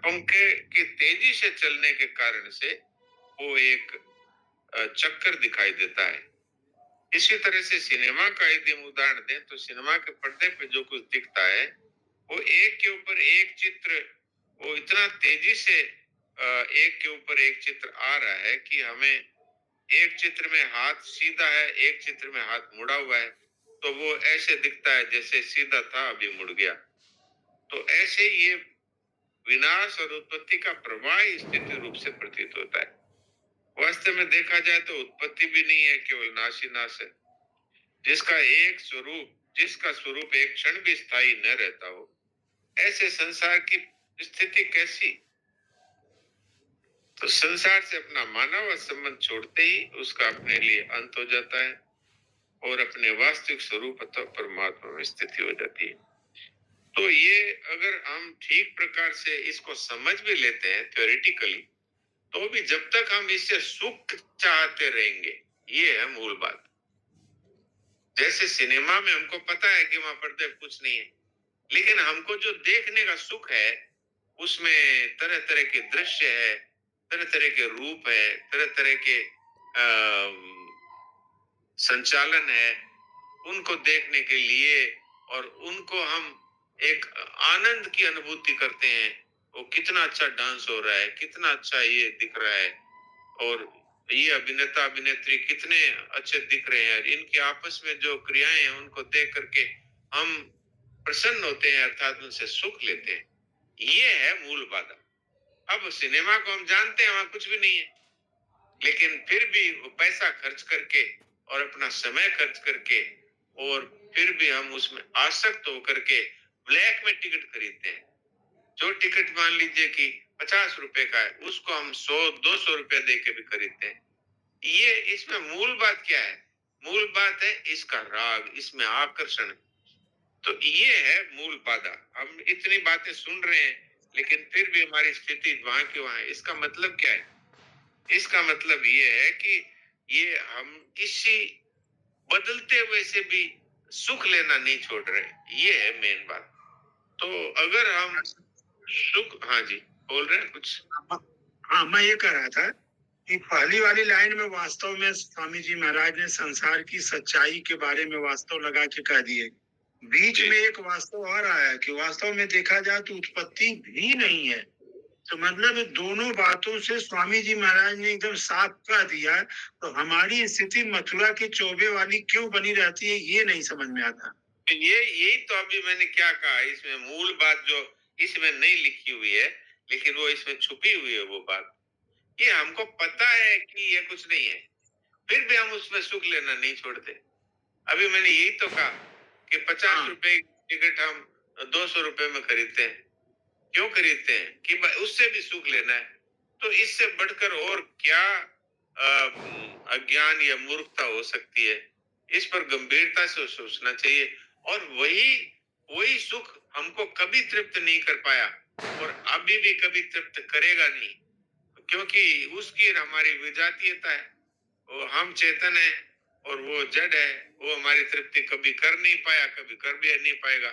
पंखे के तेजी से चलने के कारण से वो एक चक्कर दिखाई देता है। इसी तरह से सिनेमा का यदि हम उदाहरण दें तो सिनेमा के पर्दे पे जो कुछ दिखता है वो एक के ऊपर एक चित्र, वो इतना तेजी से एक के ऊपर एक चित्र आ रहा है कि हमें एक चित्र में हाथ सीधा है, एक चित्र में हाथ मुड़ा हुआ है, तो वो ऐसे दिखता है जैसे सीधा था अभी मुड़ गया। तो ऐसे ये विनाश और उत्पत्ति का प्रवाह स्थिति रूप से प्रतीत होता है। वास्तव में देखा जाए तो उत्पत्ति भी नहीं है, केवल नाश ही नाश है। जिसका स्वरूप एक क्षण भी स्थायी न रहता हो, ऐसे संसार की स्थिति कैसी? तो संसार से अपना मानव संबंध छोड़ते ही उसका अपने लिए अंत हो जाता है और अपने वास्तविक स्वरूप अथवा परमात्मा में स्थिति हो जाती है। तो ये अगर हम ठीक प्रकार से इसको समझ भी लेते हैं थ्योरेटिकली, तो भी जब तक हम इससे सुख चाहते रहेंगे, ये है मूल बात। जैसे सिनेमा में हमको पता है कि वहां पर्दे कुछ नहीं है, लेकिन हमको जो देखने का सुख है उसमें तरह तरह के दृश्य है, तरह तरह के रूप है, तरह तरह के संचालन है, उनको देखने के लिए और उनको हम एक आनंद की अनुभूति करते हैं। वो कितना अच्छा डांस हो रहा है, कितना अच्छा ये दिख रहा है, और ये अभिनेता अभिनेत्री कितने अच्छे दिख रहे हैं, इनकी आपस में जो क्रियाएं हैं उनको देख करके हम प्रसन्न होते हैं, अर्थात उनसे सुख लेते हैं। ये है मूल बाधा। अब सिनेमा को हम जानते हैं वहां कुछ भी नहीं है, लेकिन फिर भी वो पैसा खर्च करके और अपना समय खर्च करके और फिर भी हम उसमें आसक्त होकर के ब्लैक में टिकट खरीदते हैं। जो टिकट मान लीजिए कि 50 रुपए का है, उसको हम 100-200 रुपए दे के भी खरीदते हैं। ये इसमें मूल बात क्या है? मूल बात है इसका राग, इसमें आकर्षण। तो ये है मूल बाधा। हम इतनी बातें सुन रहे हैं लेकिन फिर भी हमारी स्थिति वहां की वहां है। इसका मतलब क्या है? इसका मतलब ये है कि ये हम किसी बदलते हुए से भी सुख लेना नहीं छोड़ रहे। ये है मेन बात। तो अगर हम सुख, हाँ जी, बोल रहे हैं कुछ? हाँ, मैं ये कह रहा था कि पहली वाली लाइन में वास्तव में स्वामी जी महाराज ने संसार की सच्चाई के बारे में वास्तव लगा के कह दिए। बीच में एक वास्तव और आया कि वास्तव में देखा जाए तो उत्पत्ति भी नहीं है। तो मतलब दोनों बातों से स्वामी जी महाराज ने एकदम साफ कह दिया। तो हमारी स्थिति मथुरा के चौबे वाली क्यों बनी रहती है, ये नहीं समझ में आता। ये यही तो अभी मैंने क्या कहा, इसमें मूल बात जो इसमें नहीं लिखी हुई है लेकिन वो इसमें छुपी हुई है, वो बात ये हमको पता है कि ये कुछ नहीं है, फिर भी हम उसमें सुख लेना नहीं छोड़ते। अभी मैंने यही तो कहा कि 50 रुपए टिकट हम 200 रुपए में खरीदते हैं। क्यों खरीदते हैं? कि उससे भी सुख लेना है। तो इससे बढ़कर और क्या अज्ञान या मूर्खता हो सकती है? इस पर गंभीरता से सोचना चाहिए। और वही वही सुख हमको कभी तृप्त नहीं कर पाया और अभी भी कभी तृप्त करेगा नहीं, क्योंकि उसकी हमारी विजातीयता है। वो हम चेतन है और वो जड़ है। वो हमारी तृप्ति कभी कर नहीं पाया, कभी कर भी नहीं पाएगा।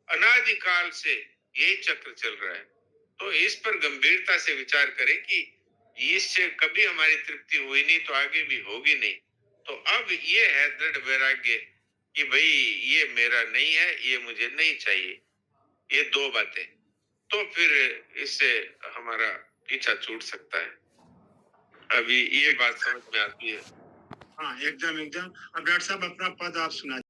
अनादिकाल से यही चक्र चल रहा है। तो इस पर गंभीरता से विचार करें कि इससे कभी हमारी तृप्ति हुई नहीं तो आगे भी होगी नहीं। तो अब ये है दृढ़ वैराग्य कि भाई ये मेरा नहीं है, ये मुझे नहीं चाहिए। ये दो बातें, तो फिर इससे हमारा पीछा छूट सकता है। अभी ये बात समझ में आती है। हाँ, एकदम एकदम। अब डॉक्टर साहब अपना पद आप सुना।